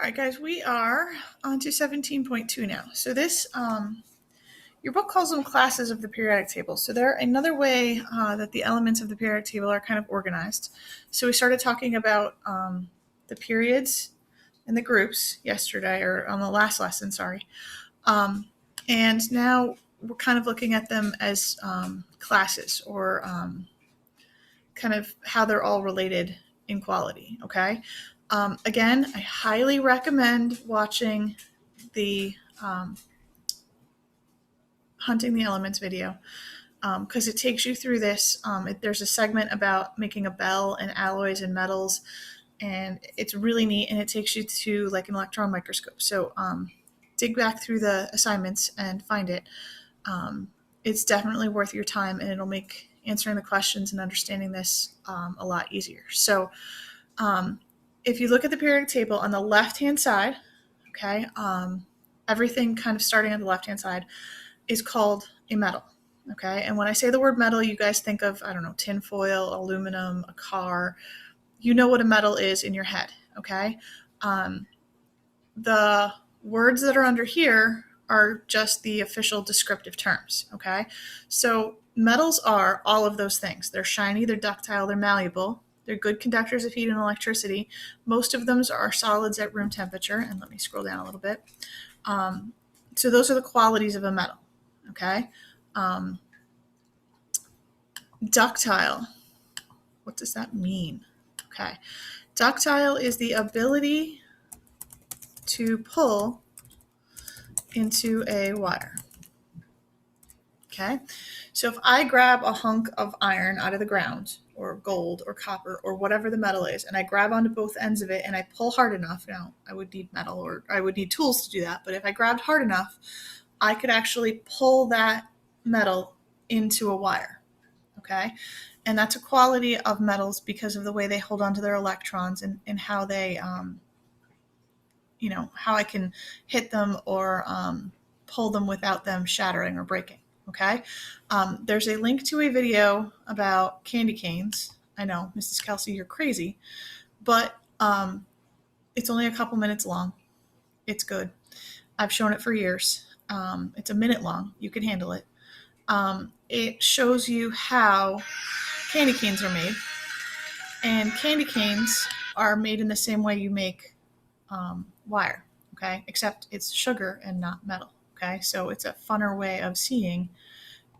All right, guys, we are on to 17.2 now. So this, your book calls them classes of the periodic table. So they're another way that the elements of the periodic table are kind of organized. So we started talking about the periods and the groups yesterday, or on the last lesson, sorry. And now we're kind of looking at them as classes, or kind of how they're all related in quality, okay? Again, I highly recommend watching the Hunting the Elements video because it takes you through this. There's a segment about making a bell and alloys and metals, and it's really neat, and it takes you to like an electron microscope. So dig back through the assignments and find it. It's definitely worth your time, and it'll make answering the questions and understanding this a lot easier. So if you look at the periodic table on the left-hand side, okay, everything kind of starting on the left-hand side is called a metal, okay? And when I say the word metal, you guys think of, I don't know, tin foil, aluminum, a car. You know what a metal is in your head, okay? The words that are under here are just the official descriptive terms, okay? So metals are all of those things. They're shiny, they're ductile, they're malleable, they're good conductors of heat and electricity. Most of them are solids at room temperature. And let me scroll down a little bit. So those are the qualities of a metal, okay? Ductile, what does that mean? Okay, ductile is the ability to pull into a wire. Okay, so if I grab a hunk of iron out of the ground, or gold, or copper, or whatever the metal is, and I grab onto both ends of it and I pull hard enough, now I would need metal, or I would need tools to do that, but if I grabbed hard enough, I could actually pull that metal into a wire. Okay, and that's a quality of metals because of the way they hold onto their electrons, and how they, how I can hit them or pull them without them shattering or breaking. Okay, there's a link to a video about candy canes. I know, Mrs. Kelsey, you're crazy, but it's only a couple minutes long. It's good. I've shown it for years. It's a minute long. You can handle it. It shows you how candy canes are made, and candy canes are made in the same way you make wire, okay, except it's sugar and not metal, okay? So it's a funner way of seeing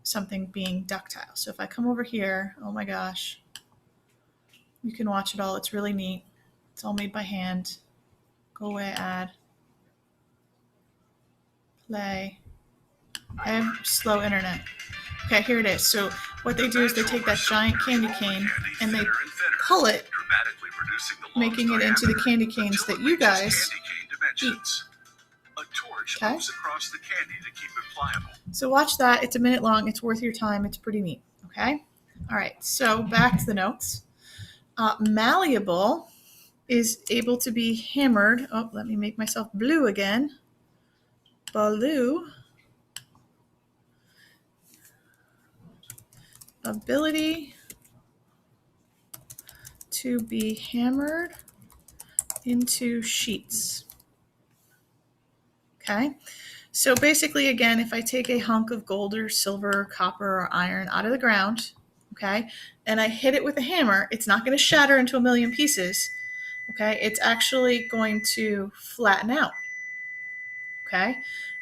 something being ductile. So if I come over here, oh my gosh, you can watch it all. It's really neat. It's all made by hand. Go away, add, play. I have slow internet. Okay, here it is. So what they do is they take that giant candy cane and they pull it, making it into the candy canes that you guys eat. Okay? So watch that. It's a minute long. It's worth your time. It's pretty neat. Okay? All right, so back to the notes. Malleable is able to be hammered. Oh, let me make myself blue again. Blue. Ability to be hammered into sheets. Okay, so basically, again, if I take a hunk of gold or silver or copper or iron out of the ground, okay, and I hit it with a hammer, it's not going to shatter into a million pieces. Okay, it's actually going to flatten out. Okay,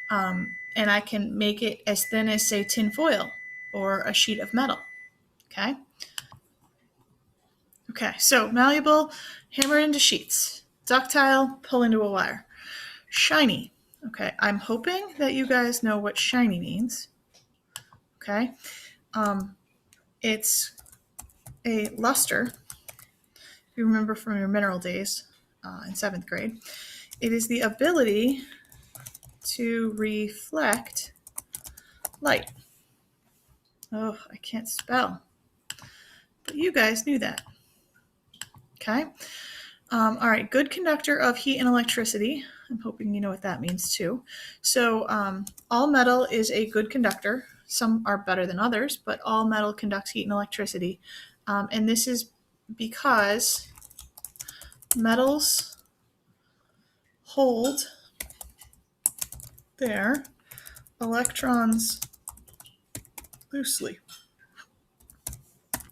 and I can make it as thin as, say, tin foil or a sheet of metal. Okay. Okay, so malleable, hammer into sheets. Ductile, pull into a wire. Shiny. Okay, I'm hoping that you guys know what shiny means. Okay, it's a luster. If you remember from your mineral days in 7th grade, it is the ability to reflect light. Oh, I can't spell. But you guys knew that. Okay. All right, good conductor of heat and electricity. I'm hoping you know what that means too. So all metal is a good conductor. Some are better than others, but all metal conducts heat and electricity. And this is because metals hold their electrons loosely.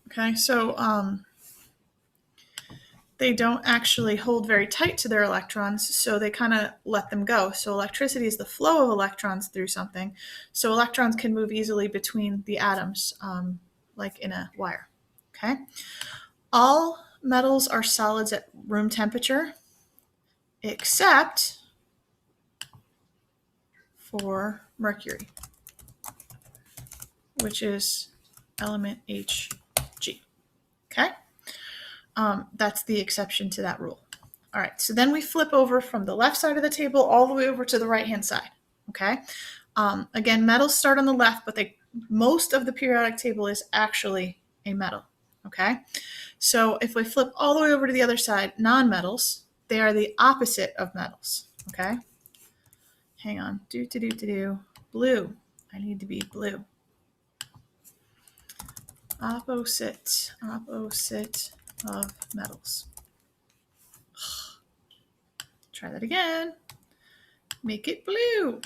Okay, so they don't actually hold very tight to their electrons, so they kind of let them go. So electricity is the flow of electrons through something. So electrons can move easily between the atoms, like in a wire. Okay. All metals are solids at room temperature, except for mercury, which is element Hg. Okay. That's the exception to that rule. All right, so then we flip over from the left side of the table all the way over to the right-hand side, okay? Again, metals start on the left, but most of the periodic table is actually a metal, okay? So if we flip all the way over to the other side, non-metals, they are the opposite of metals, okay? Hang on, blue. I need to be blue. Opposite of metals. Try that again. Make it blue.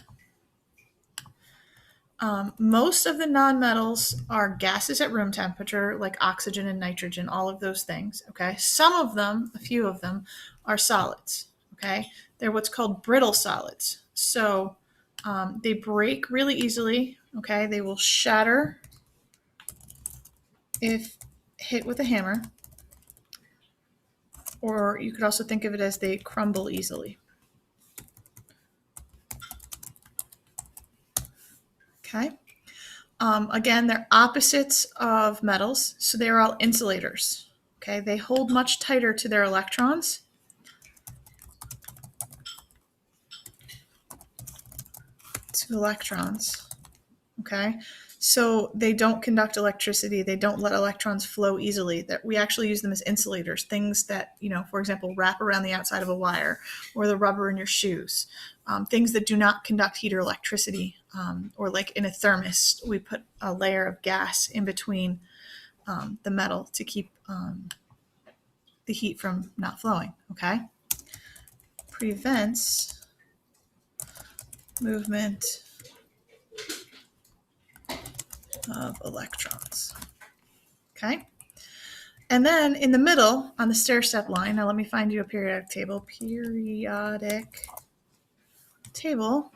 Most of the nonmetals are gases at room temperature, like oxygen and nitrogen, all of those things, okay? Some of them, a few of them, are solids, okay? They're what's called brittle solids. So they break really easily, okay? They will shatter if hit with a hammer, or you could also think of it as they crumble easily. Okay. Again, they're opposites of metals, so they're all insulators. Okay, they hold much tighter to their electrons. Okay, so they don't conduct electricity. They don't let electrons flow easily. That we actually use them as insulators, things that, for example, wrap around the outside of a wire or the rubber in your shoes, things that do not conduct heat or electricity, or like in a thermos, we put a layer of gas in between the metal to keep the heat from not flowing, okay? Prevents movement of electrons, okay? And then in the middle on the stair-step line, now let me find you a periodic table. Periodic table,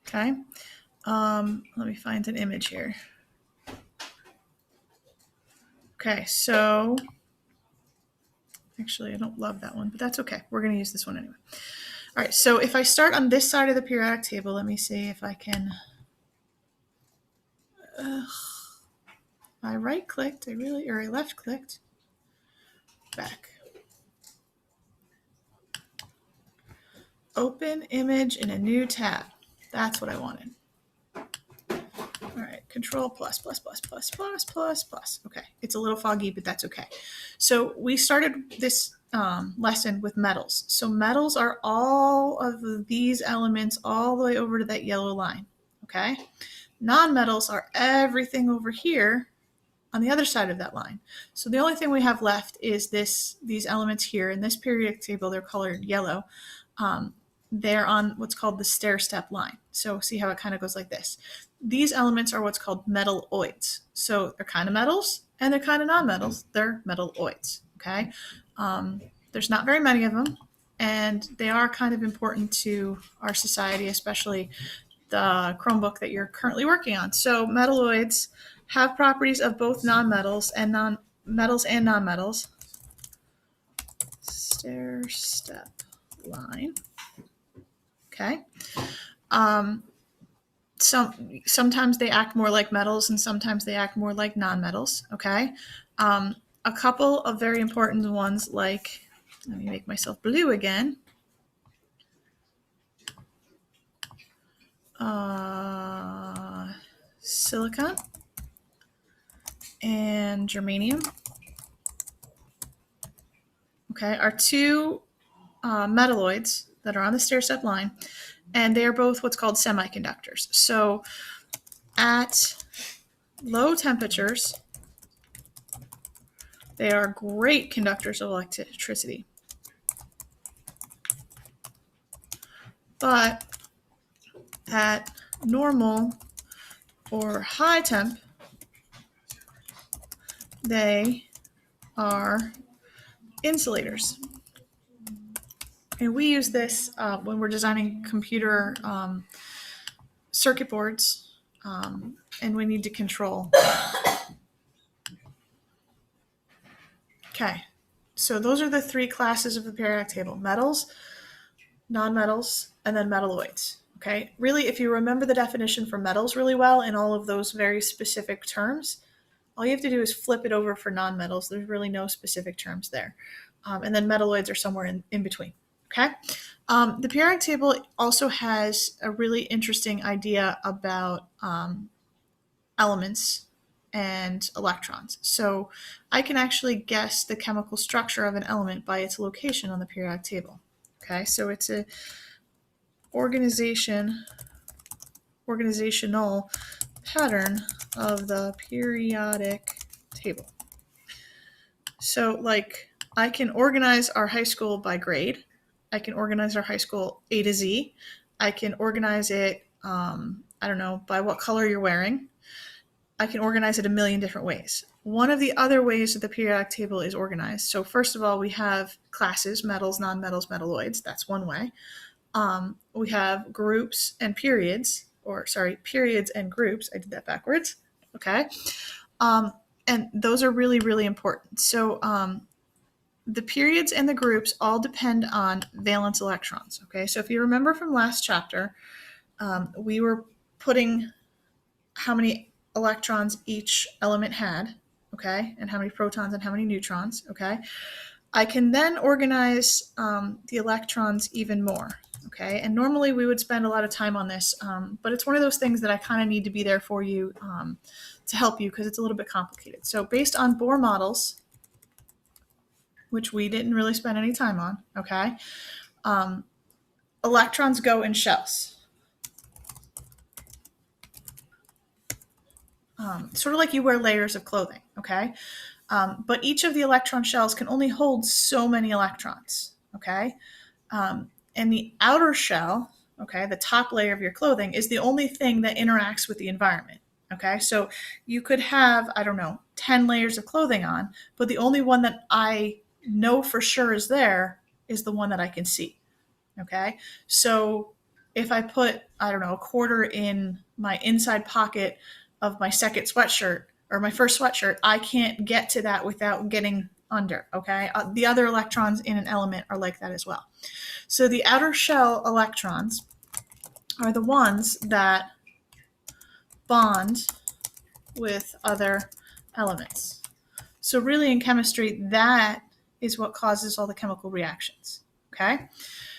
okay? Let me find an image here. Okay, so actually I don't love that one, but that's okay. We're going to use this one anyway. All right, so if I start on this side of the periodic table, let me see if I can. I right-clicked, or I left-clicked. Back. Open image in a new tab. That's what I wanted. All right, Control plus. Okay, it's a little foggy, but that's okay. So we started this lesson with metals. So metals are all of these elements all the way over to that yellow line, okay? Non-metals are everything over here on the other side of that line. So the only thing we have left is these elements here. In this periodic table, they're colored yellow. They're on what's called the stair-step line. So see how it kind of goes like this. These elements are what's called metalloids. So they're kind of metals and they're kind of non-metals. They're metalloids, okay? There's not very many of them, and they are kind of important to our society, especially the Chromebook that you're currently working on. So metalloids have properties of both non-metals and non-metals. Stair-step line. Okay. Sometimes they act more like metals and sometimes they act more like non-metals. Okay. A couple of very important ones, like, let me make myself blue again. Silicon and germanium, okay, are two metalloids that are on the stair-step line, and they are both what's called semiconductors. So at low temperatures, they are great conductors of electricity. but at normal or high temp, they are insulators. And we use this when we're designing computer circuit boards, and we need to control. Okay, so those are the three classes of the periodic table: metals, nonmetals, and then metalloids. Okay, really, if you remember the definition for metals really well in all of those very specific terms, all you have to do is flip it over for nonmetals. There's really no specific terms there. And then metalloids are somewhere in between. Okay. The periodic table also has a really interesting idea about elements and electrons. So I can actually guess the chemical structure of an element by its location on the periodic table. Okay, so it's a organizational pattern of the periodic table. So like I can organize our high school by grade. I can organize our high school A to Z. I can organize it, I don't know, by what color you're wearing. I can organize it a million different ways. One of the other ways that the periodic table is organized, so first of all, we have classes: metals, nonmetals, metalloids. That's one way. We have groups and periods, periods and groups. I did that backwards. Okay. And those are really, really important. So the periods and the groups all depend on valence electrons. Okay. So if you remember from last chapter, we were putting how many electrons each element had, okay, and how many protons and how many neutrons, okay. I can then organize the electrons even more, okay, and normally we would spend a lot of time on this, but it's one of those things that I kind of need to be there for you to help you because it's a little bit complicated. So based on Bohr models, which we didn't really spend any time on, okay, electrons go in shells. Sort of like you wear layers of clothing, okay? But each of the electron shells can only hold so many electrons, okay? And the outer shell, okay, the top layer of your clothing, is the only thing that interacts with the environment, okay? So you could have, I don't know, 10 layers of clothing on, but the only one that I know for sure is there is the one that I can see, okay? So if I put, I don't know, a quarter in my inside pocket of my second sweatshirt or my first sweatshirt, I can't get to that without getting under, okay? The other electrons in an element are like that as well. So the outer shell electrons are the ones that bond with other elements. So really in chemistry, that is what causes all the chemical reactions, okay?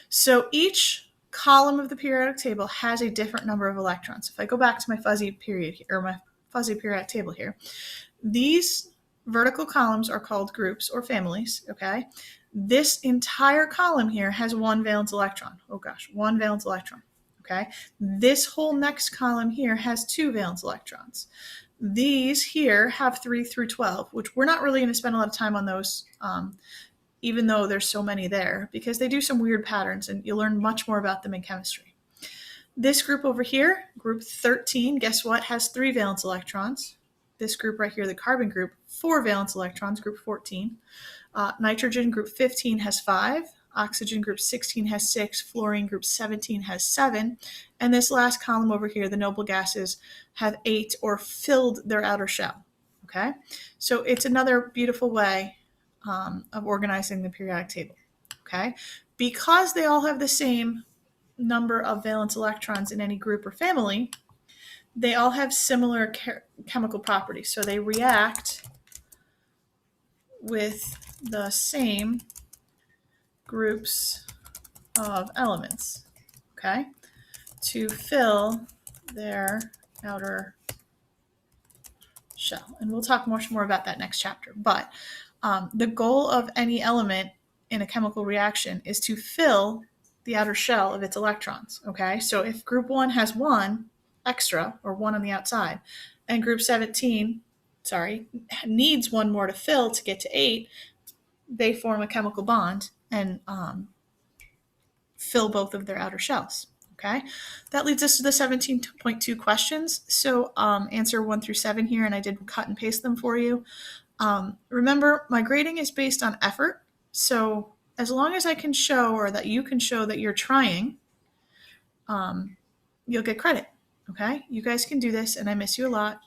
So each column of the periodic table has a different number of electrons. If I go back to my fuzzy period here, or my fuzzy periodic table here, these vertical columns are called groups or families, okay? This entire column here has one valence electron. Oh gosh, one valence electron, okay? This whole next column here has two valence electrons. These here have 3 through 12, which we're not really going to spend a lot of time on those, even though there's so many there, because they do some weird patterns and you'll learn much more about them in chemistry. This group over here, group 13, guess what, has 3 valence electrons. This group right here, the carbon group, 4 valence electrons, group 14. Nitrogen, group 15, has 5. Oxygen, group 16, has 6. Fluorine, group 17, has 7. And this last column over here, the noble gases, have 8 or filled their outer shell. Okay, so it's another beautiful way of organizing the periodic table, okay? Because they all have the same number of valence electrons in any group or family, they all have similar chemical properties. So they react with the same groups of elements, okay, to fill their outer shell. And we'll talk much more about that next chapter. But the goal of any element in a chemical reaction is to fill the outer shell of its electrons, okay? So if group 1 has 1 extra, or 1 on the outside, and group 17, needs 1 more to fill to get to 8, they form a chemical bond and fill both of their outer shells, Okay, that leads us to the 17.2 questions. So answer 1 through 7 here, and I did cut and paste them for you. Remember, my grading is based on effort. So as long as I can show, or that you can show that you're trying, you'll get credit. Okay, you guys can do this, and I miss you a lot.